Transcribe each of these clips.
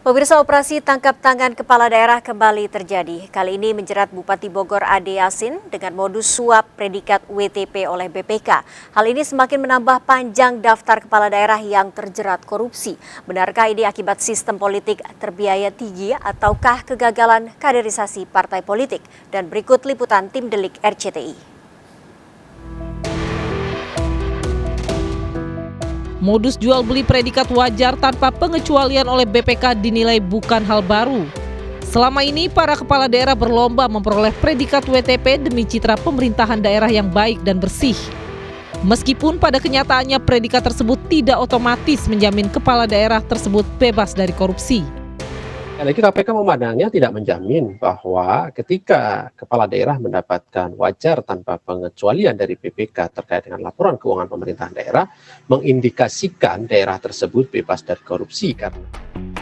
Pemirsa, operasi tangkap tangan kepala daerah kembali terjadi. Kali ini menjerat Bupati Bogor Ade Yasin dengan modus suap predikat WTP oleh BPK. Hal ini semakin menambah panjang daftar kepala daerah yang terjerat korupsi. Benarkah ini akibat sistem politik terbiaya tinggi ataukah kegagalan kaderisasi partai politik? Dan berikut liputan tim Delik RCTI. Modus jual beli predikat wajar tanpa pengecualian oleh BPK dinilai bukan hal baru. Selama ini para kepala daerah berlomba memperoleh predikat WTP demi citra pemerintahan daerah yang baik dan bersih. Meskipun pada kenyataannya predikat tersebut tidak otomatis menjamin kepala daerah tersebut bebas dari korupsi. Lagi KPK memandangnya tidak menjamin bahwa ketika kepala daerah mendapatkan wajar tanpa pengecualian dari BPK terkait dengan laporan keuangan pemerintahan daerah, mengindikasikan daerah tersebut bebas dari korupsi.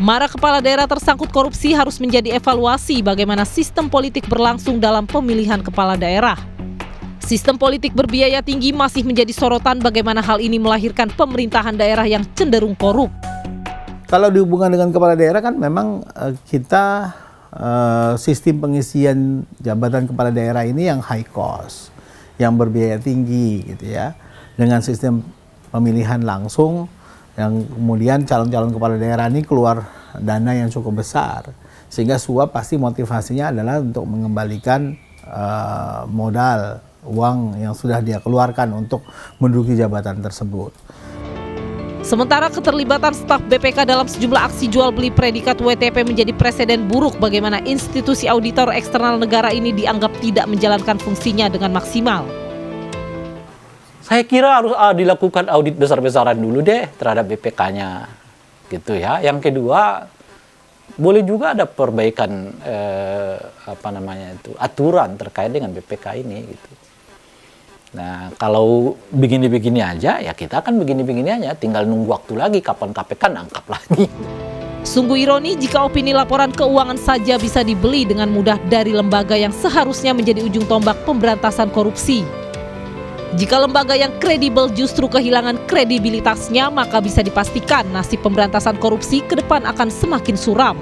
Para kepala daerah tersangkut korupsi harus menjadi evaluasi bagaimana sistem politik berlangsung dalam pemilihan kepala daerah. Sistem politik berbiaya tinggi masih menjadi sorotan bagaimana hal ini melahirkan pemerintahan daerah yang cenderung korup. Kalau dihubungkan dengan kepala daerah kan memang kita sistem pengisian jabatan kepala daerah ini yang high cost, yang berbiaya tinggi gitu ya. Dengan sistem pemilihan langsung yang kemudian calon-calon kepala daerah ini keluar dana yang cukup besar. Sehingga suap pasti motivasinya adalah untuk mengembalikan modal uang yang sudah dia keluarkan untuk menduduki jabatan tersebut. Sementara keterlibatan staf BPK dalam sejumlah aksi jual beli predikat WTP menjadi presiden buruk bagaimana institusi auditor eksternal negara ini dianggap tidak menjalankan fungsinya dengan maksimal. Saya kira harus dilakukan audit besar-besaran dulu deh terhadap BPK-nya, gitu ya. Yang kedua, boleh juga ada perbaikan aturan terkait dengan BPK ini, gitu. Nah, kalau begini-begini aja, ya kita akan begini-begini aja. Tinggal nunggu waktu lagi, kapan KPK nangkap lagi. Sungguh ironi jika opini laporan keuangan saja bisa dibeli dengan mudah dari lembaga yang seharusnya menjadi ujung tombak pemberantasan korupsi. Jika lembaga yang kredibel justru kehilangan kredibilitasnya, maka bisa dipastikan nasib pemberantasan korupsi ke depan akan semakin suram.